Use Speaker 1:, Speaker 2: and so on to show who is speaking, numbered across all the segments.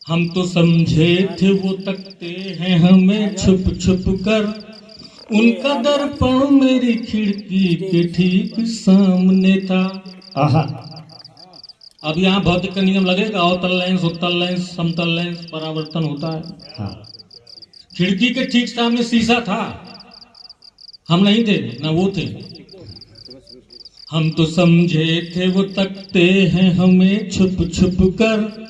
Speaker 1: हम तो समझे थे वो तकते हैं हमें छुप छुप कर, उनका दर्पण मेरी खिड़की के ठीक सामने था।
Speaker 2: आहा,
Speaker 1: अब यहाँ भौतिक का नियम लगेगा, अवतल लेंस, उत्तल लेंस, समतल लेंस, परावर्तन होता है।
Speaker 2: हाँ,
Speaker 1: खिड़की के ठीक सामने शीशा था, हम नहीं थे ना वो थे। हम तो समझे थे वो तकते हैं हमें छुप छुप कर,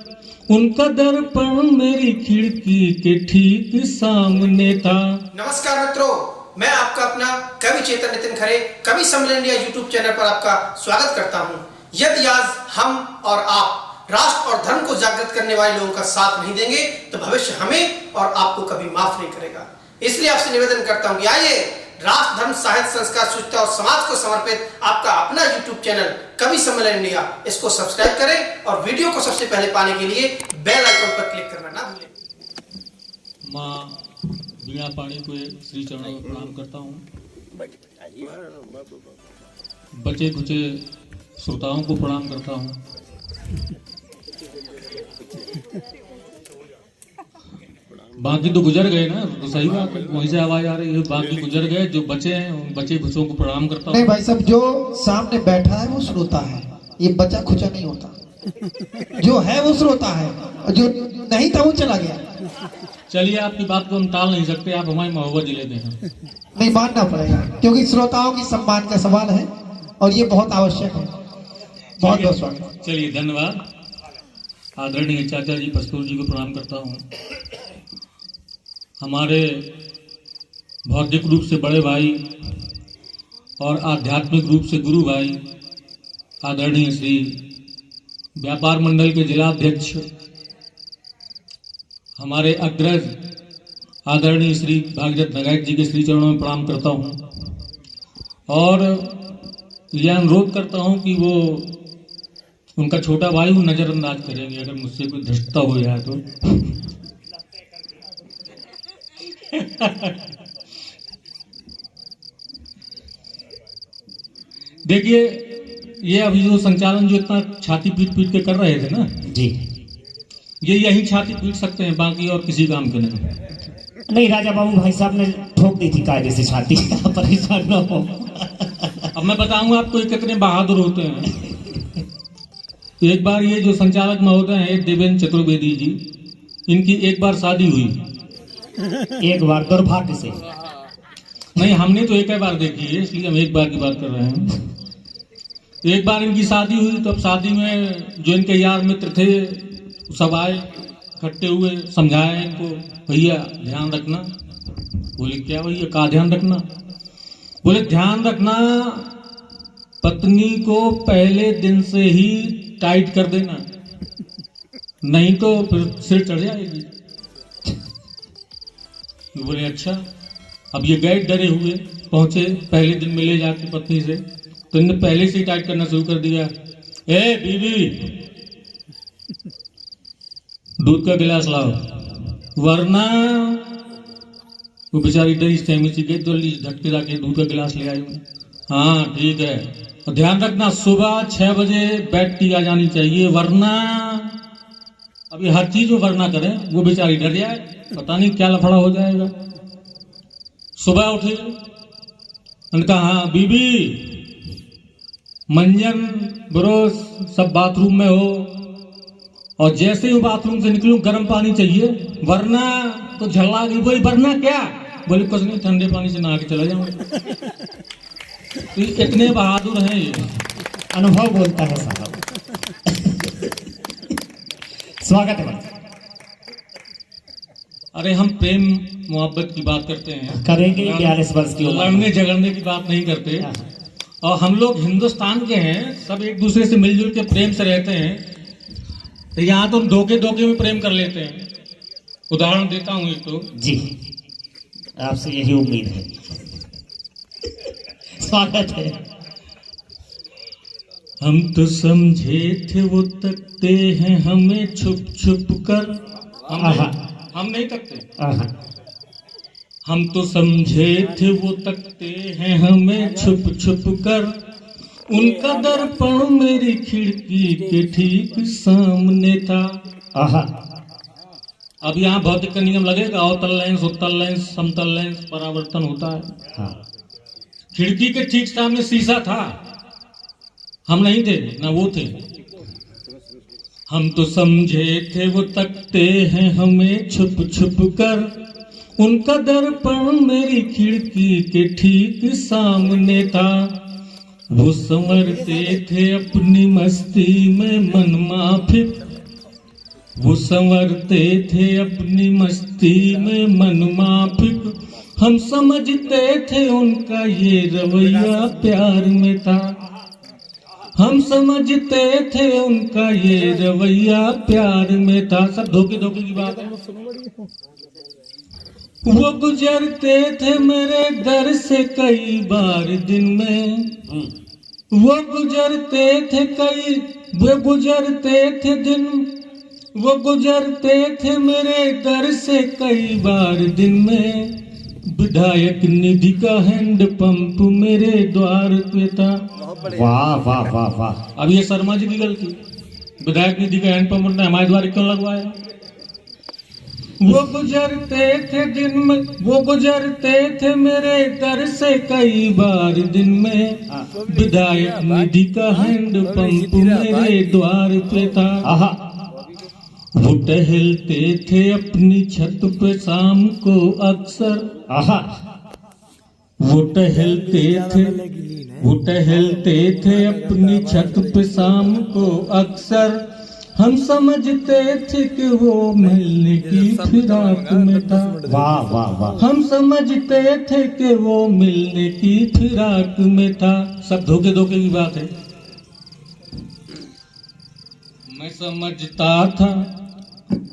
Speaker 1: उनका दर्पण मेरी खिड़की के ठीक सामने था।
Speaker 3: नमस्कार मित्रों, मैं आपका अपना कवि चेतन नितिन खरे कवि सम्मेलन इंडिया यूट्यूब चैनल पर आपका स्वागत करता हूं। यदि आज हम और आप राष्ट्र और धर्म को जागृत करने वाले लोगों का साथ नहीं देंगे तो भविष्य हमें और आपको कभी माफ नहीं करेगा। इसलिए आपसे निवेदन करता हूं कि आइए राष्ट्र, धर्म, साहित्य, संस्कार, शुचिता और समाज को समर्पित आपका अपना यूट्यूब चैनल कवि सम्मेलन इंडिया, इसको सब्सक्राइब करें और वीडियो को सबसे पहले पाने के लिए बेल आइकन पर क्लिक करना ना भूलें।
Speaker 1: माँ बीणा पाणी को श्री चरणों में प्रणाम करता हूँ। बचे खुचे श्रोताओं को प्रणाम करता हूँ। बाकी तो गुजर गए ना, तो सही बात है, वहीं से आवाज आ रही है। बाकी गुजर गए, जो बचे हैं उन बचे खुचों को प्रणाम करता हूँ।
Speaker 4: नहीं भाई साहब, जो सामने बैठा है वो श्रोता है, ये बचा खुचा नहीं होता। जो है वो श्रोता है और जो नहीं था वो चला गया।
Speaker 1: चलिए, आपकी बात को हम टाल नहीं सकते, आप हमारी मोहब्बत ही लेते हैं।
Speaker 4: नहीं मानना पड़ेगा, क्योंकि श्रोताओं की सम्मान का सवाल है और ये बहुत आवश्यक है। बहुत बहुत स्वागत।
Speaker 1: चलिए, धन्यवाद। आदरणीय चाचा जी पस्तूर जी को प्रणाम करता हूँ। हमारे भौतिक रूप से बड़े भाई और आध्यात्मिक रूप से गुरु भाई आदरणीय श्री व्यापार मंडल के जिलाध्यक्ष हमारे अग्रज आदरणीय श्री भागीरथ नगायत जी के श्री चरणों में प्रणाम करता हूँ और यह अनुरोध करता हूँ कि वो उनका छोटा भाई वो नजरअंदाज करेंगे अगर मुझसे कोई धृष्टता हो जाए तो। देखिए, ये अभी जो संचालन जो इतना छाती पीट पीट के कर रहे थे ना
Speaker 2: जी,
Speaker 1: ये यही छाती पीट सकते हैं, बाकी और किसी काम के
Speaker 2: नहीं। राजा बाबू भाई साहब ने ठोक दी थी कायदे से छाती, परेशान न हो।
Speaker 1: अब मैं बताऊंगा आपको ये कितने बहादुर होते हैं। एक बार ये जो संचालक महोदय हैं देवेंद्र चतुर्वेदी जी, इनकी एक बार शादी हुई।
Speaker 2: एक बार दुर्भाग्य से
Speaker 1: नहीं, हमने तो एक ही बार देखी है, इसलिए हम एक बार की बात कर रहे हैं। एक बार इनकी शादी हुई, तो अब शादी में जो इनके यार मित्र थे सब आए इकट्ठे हुए, समझाए इनको, भैया ध्यान रखना। बोले क्या भैया, का ध्यान रखना? बोले ध्यान रखना, पत्नी को पहले दिन से ही टाइट कर देना, नहीं तो फिर सिर चढ़ जाएगी। बोले अच्छा। अब ये गए डरे हुए, पहुंचे, पहले दिन मिले जाके पत्नी से, तो इन्हें पहले से ही टाइट करना शुरू कर दिया। ए बीबी, दूध का गिलास लाओ, वरना वो बेचारी डरी सहमी सी गई, जल्दी झटके जाके दूध का गिलास ले आई। हाँ ठीक है, और ध्यान रखना सुबह 6 बजे बेड टी आ जानी चाहिए, वरना अभी हर चीज वो वरना करें, वो बेचारी डर जाए, पता नहीं क्या लफड़ा हो जाएगा। सुबह उठी, उन्होंने कहा हाँ बीबी, मंजन ब्रश सब बाथरूम में हो, और जैसे ही वो बाथरूम से निकलूं गर्म पानी चाहिए, वरना तो झल्ला गई। बोली वरना क्या? बोले कुछ नहीं, ठंडे पानी से नहा के चला जाऊंगा। तो इतने बहादुर हैं ये।
Speaker 2: अनुभव बोलता है साहब। स्वागत है।
Speaker 1: अरे हम प्रेम मोहब्बत की बात करते हैं,
Speaker 2: करेंगे 42 वर्ष की उम्र।
Speaker 1: लड़ने झगड़ने की बात नहीं करते। और हम लोग हिंदुस्तान के हैं, सब एक दूसरे से मिलजुल के प्रेम से रहते हैं। तो यहाँ तो हम धोखे धोखे में प्रेम कर लेते हैं। उदाहरण देता हूँ एक तो।
Speaker 2: जी, आपसे यही उम्मीद है। स्वागत है।
Speaker 1: हम तो समझे थे वो तकते हैं हमें छुप छुप कर, हम नहीं तकते। हम तो समझे थे वो तकते हैं हमें छुप छुप कर, उनका दर्पण मेरी खिड़की के ठीक सामने था। अब यहाँ भौतिक का नियम लगेगा, अवतल लेंस, उत्तल लेंस, समतल लेंस, परावर्तन होता है।
Speaker 2: हाँ
Speaker 1: खिड़की के ठीक सामने शीशा था, हम नहीं थे ना वो थे। हम तो समझे थे वो तकते हैं हमें छुप छुप कर, उनका दर्पण मेरी खिड़की के ठीक सामने था। वो संवरते थे अपनी मस्ती में मन माफिक, वो संवरते थे अपनी मस्ती में मन माफिक। हम समझते थे उनका ये रवैया प्यार में था, हम समझते थे उनका ये रवैया प्यार में था। सब धोखे धोखे की बात है। वो गुजरते थे मेरे दर से कई बार दिन में, वो गुजरते थे वो गुजरते थे मेरे दर से कई बार दिन में। विधायक निधि का हैंड पंप मेरे द्वार पे था।
Speaker 2: वाह वाह वाह वाह।
Speaker 1: अब ये शर्मा जी की गलती, विधायक निधि का हैंड पंप उन्होंने हमारे द्वार क्यों लगवाया? वो गुजरते थे मेरे दर से कई बार दिन में। विधायक निधि का हैंड पंप मेरे द्वार पे था। वो टहलते थे अपनी छत पे शाम को अक्सर, वो टहलते थे अपनी छत पे शाम को अक्सर। हम समझते थे कि वो मिलने की फिराक में था।
Speaker 2: वाह वाह वाह।
Speaker 1: हम समझते थे कि वो मिलने की फिराक में था। सब धोखे धोखे की बात है।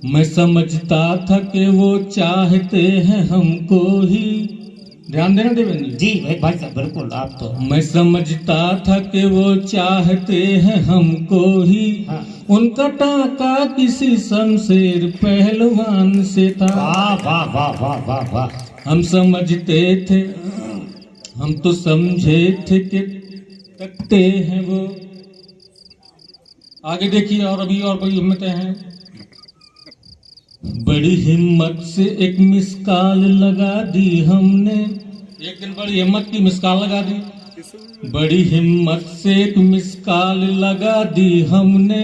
Speaker 1: मैं समझता था कि वो चाहते हैं हमको ही। ध्यान देना देवेंद्र
Speaker 2: जी भाई साहब, बिल्कुल आप तो।
Speaker 1: मैं समझता था कि वो चाहते हैं हमको ही। उनका टाका किसी शमशेर पहलवान से था।
Speaker 2: वाह वाह वाह वाह वाह वाह।
Speaker 1: हम समझते थे, हम तो समझे थे कि तकते हैं वो। आगे देखिए, और अभी और बड़ी हिम्मतें हैं। बड़ी हिम्मत से एक मिस कॉल लगा दी हमने। एक दिन बड़ी हिम्मत की मिस कॉल लगा दी। बड़ी हिम्मत से एक मिस कॉल लगा दी हमने।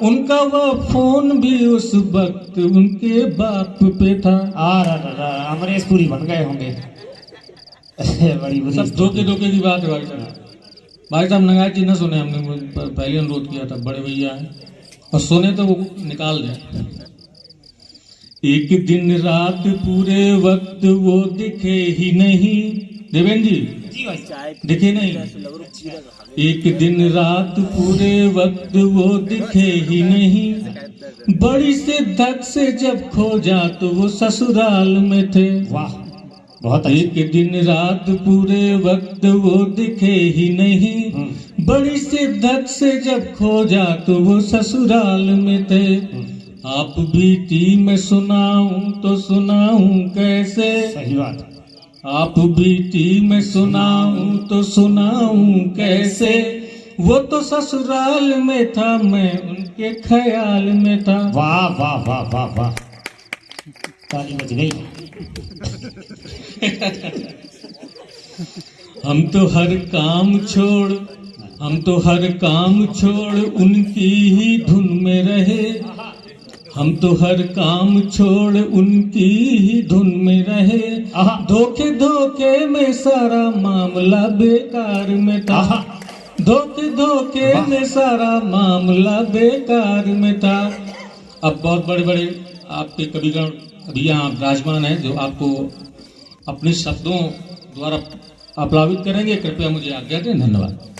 Speaker 1: उनका वो फोन भी उस वक्त उनके बाप पे था।
Speaker 2: अमरीश पुरी बन गए होंगे। बड़ी बुरी
Speaker 1: सब धोखे धोखे की बात है भाई साहब। भाई साहब नगाई जी न सुने, हमने पहले अनुरोध किया था, बड़े भैया हैं और सुने तो वो निकाल दें। एक दिन रात पूरे वक्त वो दिखे ही नहीं। देवेंद्र जी दिखे नहीं। एक दिन रात पूरे वक्त वो दिखे ही नहीं। बड़ी शिद्दत से जब खोजा तो वो ससुराल में थे।
Speaker 2: वाह बहुत।
Speaker 1: एक दिन रात पूरे वक्त वो दिखे ही नहीं। बड़ी शिद्दत से जब खोजा तो वो ससुराल में थे। आप बीती में सुनाऊं तो सुनाऊं कैसे?
Speaker 2: सही बात।
Speaker 1: आप बीती में सुनाऊं तो सुनाऊं कैसे? वो तो ससुराल में था, मैं उनके ख्याल में था।
Speaker 2: वाह वाह वाह वाह वाह। ताली बज गई।
Speaker 1: हम तो हर काम छोड़ उनकी ही धुन में रहे। हम तो हर काम छोड़ उनकी ही धुन में रहे। धोखे धोखे में सारा मामला बेकार में था। धोखे धोखे में सारा मामला बेकार में था। अब बहुत बड़े बड़े आपके कविगण अभी यहाँ विराजमान है जो आपको अपने शब्दों द्वारा आप्लावित करेंगे। कृपया मुझे आज्ञा दें। धन्यवाद।